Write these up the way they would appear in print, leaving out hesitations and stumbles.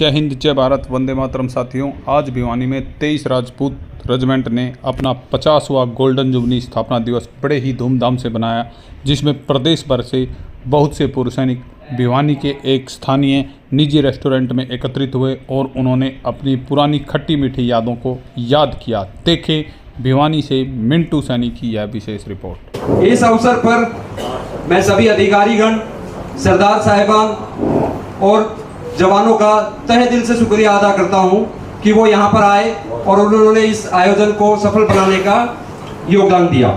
जय हिंद, जय भारत, वंदे मातरम। साथियों, आज भिवानी में 23 राजपूत रेजिमेंट ने अपना 50वां गोल्डन जुबली स्थापना दिवस बड़े ही धूमधाम से बनाया, जिसमें प्रदेश भर से बहुत से पूर्व सैनिक भिवानी के एक स्थानीय निजी रेस्टोरेंट में एकत्रित हुए और उन्होंने अपनी पुरानी खट्टी मीठी यादों को याद किया। देखें भिवानी से मिंटू सैनी की यह विशेष रिपोर्ट। इस अवसर पर मैं सभी अधिकारीगण, सरदार साहिबान और जवानों का तहे दिल से शुक्रिया अदा करता हूं कि वो यहां पर आए और उन्होंने इस आयोजन को सफल बनाने का योगदान दिया।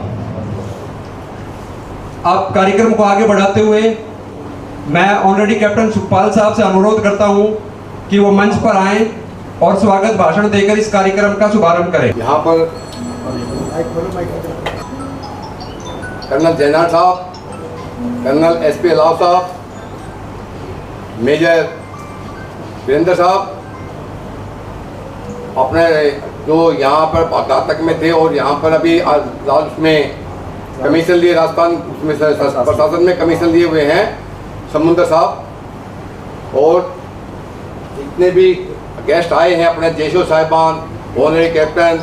अब कार्यक्रम को आगे बढ़ाते हुए मैं ऑनरेडी कैप्टन सुखपाल साहब से अनुरोध करता हूं कि वो मंच पर आएं और स्वागत भाषण देकर इस कार्यक्रम का शुभारंभ करें। यहाँ पर कर्नल जैनार साहब, कर्नल एसपी अलाव साहब, मेजर वीरेंद्र साहब अपने जो यहाँ पर घातक में थे और यहाँ पर अभी में कमीशन लिए, राजस्थान प्रशासन में कमीशन लिए हुए हैं, समुद्र साहब, और जितने भी गेस्ट आए हैं अपने जेशो साहिबान, ऑनरेरी कैप्टन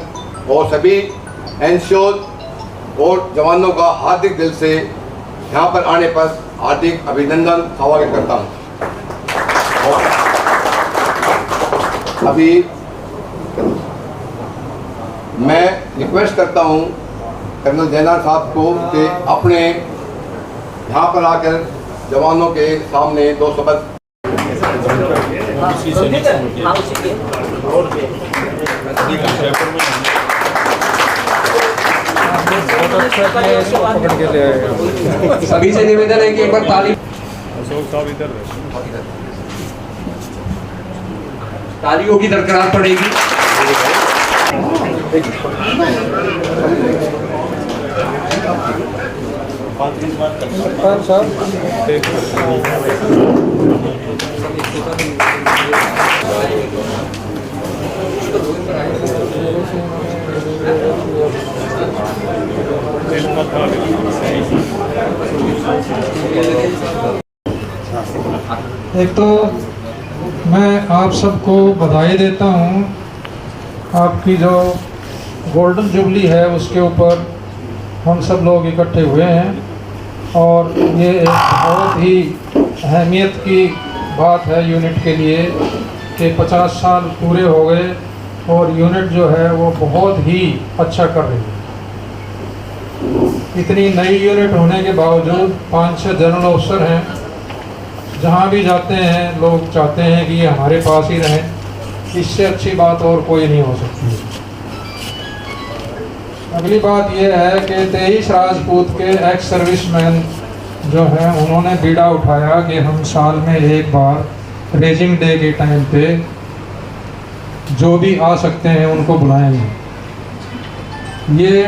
और सभी एनश्योर और जवानों का हार्दिक दिल से यहाँ पर आने पर हार्दिक अभिनंदन स्वागत करता हूँ। अभी मैं रिक्वेस्ट करता हूँ कर्नल जैनार साहब को कि अपने यहाँ पर आकर जवानों के सामने दो शब्द सभी से निवेदन है कि एक बार तालियों की दरकार पड़ेगी। एक तो मैं आप सबको बधाई देता हूँ, आपकी जो गोल्डन जुबली है उसके ऊपर हम सब लोग इकट्ठे हुए हैं और ये एक बहुत ही अहमियत की बात है यूनिट के लिए कि 50 साल पूरे हो गए और यूनिट जो है वो बहुत ही अच्छा कर रही है। इतनी नई यूनिट होने के बावजूद 5-6 जनरल ऑफिसर हैं, जहाँ भी जाते हैं लोग चाहते हैं कि ये हमारे पास ही रहें। इससे अच्छी बात और कोई नहीं हो सकती। अगली बात यह है कि 23 राजपूत के एक्स सर्विसमैन जो हैं उन्होंने बीड़ा उठाया कि हम साल में एक बार रेजिंग डे के टाइम पे जो भी आ सकते हैं उनको बुलाएंगे। ये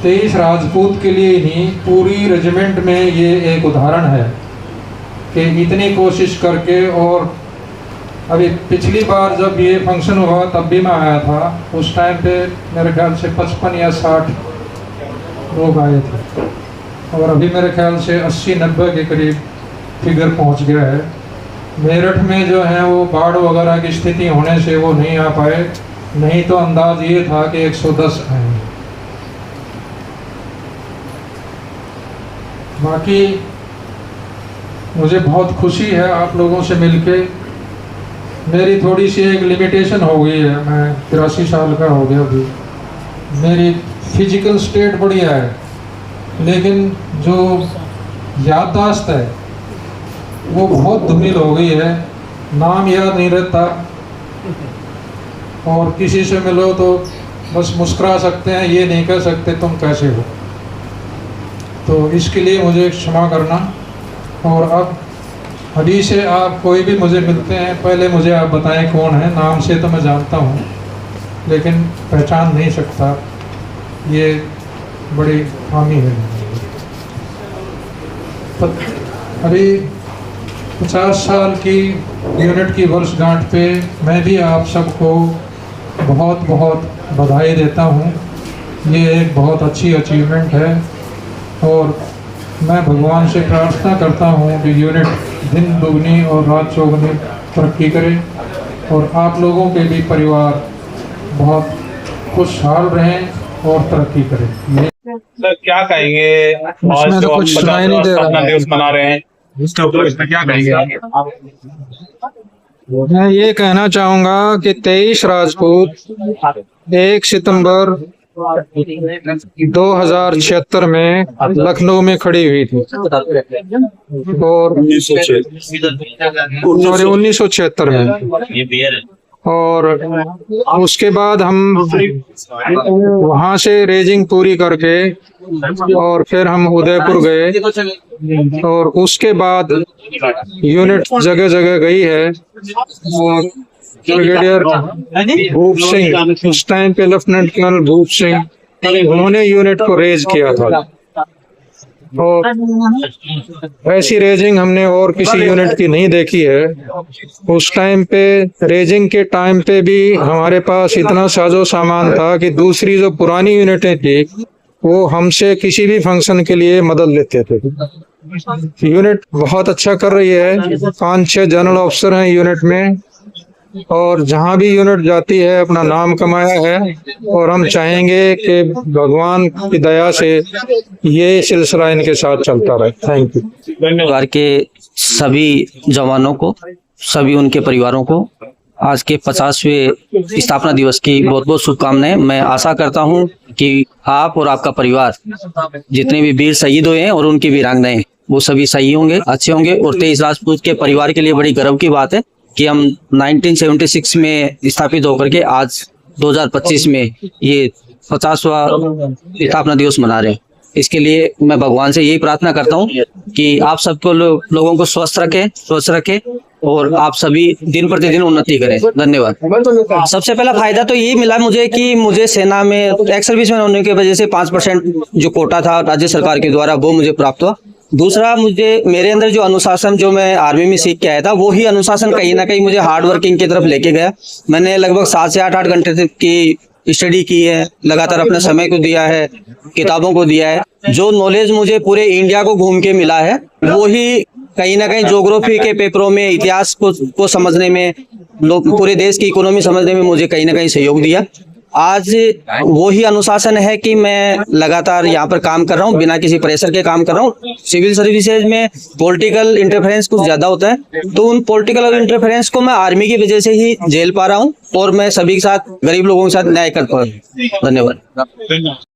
23 राजपूत के लिए नहीं, पूरी रेजिमेंट में ये एक उदाहरण है कि इतनी कोशिश करके। और अभी पिछली बार जब ये फंक्शन हुआ तब भी मैं आया था, उस टाइम पे मेरे ख्याल से 55 या 60 लोग आए थे और अभी मेरे ख्याल से 80-90 के करीब फिगर पहुंच गया है। मेरठ में जो है वो बाढ़ वगैरह की स्थिति होने से वो नहीं आ पाए, नहीं तो अंदाज ये था कि 110 आएंगे। बाकी मुझे बहुत खुशी है आप लोगों से मिलके। मेरी थोड़ी सी एक लिमिटेशन हो गई है, मैं 83 साल का हो गया अभी। मेरी फिजिकल स्टेट बढ़िया है, लेकिन जो याददाश्त है वो बहुत धूमिल हो गई है। नाम याद नहीं रहता और किसी से मिलो तो बस मुस्कुरा सकते हैं, ये नहीं कह सकते तुम कैसे हो। तो इसके लिए मुझे क्षमा करना। और अब अभी से आप कोई भी मुझे मिलते हैं, पहले मुझे आप बताएं कौन है। नाम से तो मैं जानता हूँ लेकिन पहचान नहीं सकता, ये बड़ी खामी है। अभी 50 साल की यूनिट की वर्षगांठ पे मैं भी आप सबको बहुत बहुत बधाई देता हूँ। ये एक बहुत अच्छी अचीवमेंट है और मैं भगवान से प्रार्थना करता हूँ कि यूनिट दिन दुगनी और रात चौगुनी तरक्की करे और आप लोगों के भी परिवार बहुत खुशहाल रहें और तरक्की करें। सर क्या कहेंगे आज तो जो हम कुछ 50वां सुनाई नहीं दे रहा स्थापना है। दिवस मना रहे हैं उसके ऊपर इसमें क्या कहेंगे? मैं ये कहना चाहूँगा कि 23 राजपूत 1 सितंबर 2076 में लखनऊ में खड़ी हुई थी और 1976 में, और उसके बाद हम वहाँ से रेजिंग पूरी करके और फिर हम उदयपुर गए और उसके बाद यूनिट जगह जगह गई है और ब्रिगेडियर भूप सिंह, उस टाइम पे लेफ्टिनेंट कर्नल भूप सिंह, उन्होंने यूनिट को रेज किया था और ऐसी रेजिंग हमने और किसी यूनिट की नहीं देखी है। उस टाइम पे रेजिंग के टाइम पे भी हमारे पास इतना साजो सामान था कि दूसरी जो पुरानी यूनिटें थी वो हमसे किसी भी फंक्शन के लिए मदद लेते थे। यूनिट बहुत अच्छा कर रही है, 5-6 जनरल ऑफिसर हैं यूनिट में और जहां भी यूनिट जाती है अपना नाम कमाया है और हम चाहेंगे कि भगवान की दया से ये सिलसिला इनके साथ चलता रहे। Thank you. परिवार के सभी जवानों को, सभी उनके परिवारों को आज के 50वें स्थापना दिवस की बहुत बहुत शुभकामनाएं। मैं आशा करता हूं कि आप और आपका परिवार जितने भी वीर शहीद हुए हैं और उनकी वीरांगनाएं वो सभी सही होंगे, अच्छे होंगे। और 23 राजपूत के परिवार के लिए बड़ी गर्व की बात है कि हम 1976 में स्थापित होकर के आज 2025 में ये 50वां स्थापना दिवस मना रहे हैं। इसके लिए मैं भगवान से यही प्रार्थना करता हूँ कि आप सबको लोगों को स्वस्थ रखें और आप सभी दिन प्रतिदिन उन्नति करें। धन्यवाद। सबसे पहला फायदा तो यही मिला मुझे कि मुझे सेना में एक्स सर्विसमैन होने की वजह से 5% जो कोटा था राज्य सरकार के द्वारा वो मुझे प्राप्त हुआ। दूसरा, मुझे मेरे अंदर जो अनुशासन जो मैं आर्मी में सीख के आया था वो ही अनुशासन कहीं ना कहीं मुझे हार्ड वर्किंग की तरफ लेके गया। मैंने लगभग 7 से 8 घंटे की स्टडी की है, लगातार अपने समय को दिया है, किताबों को दिया है। जो नॉलेज मुझे पूरे इंडिया को घूम के मिला है वो ही कहीं ना कहीं ज्योग्राफी के पेपरों में, इतिहास को समझने में, पूरे देश की इकोनॉमी समझने में मुझे कहीं ना कहीं सहयोग दिया। आज वो ही अनुशासन है कि मैं लगातार यहाँ पर काम कर रहा हूँ, बिना किसी प्रेशर के काम कर रहा हूँ। सिविल सर्विसेज में पॉलिटिकल इंटरफेरेंस कुछ ज्यादा होता है, तो उन पॉलिटिकल इंटरफेरेंस को मैं आर्मी की वजह से ही झेल पा रहा हूँ और मैं सभी के साथ, गरीब लोगों के साथ न्याय कर पा रहा हूँ। धन्यवाद।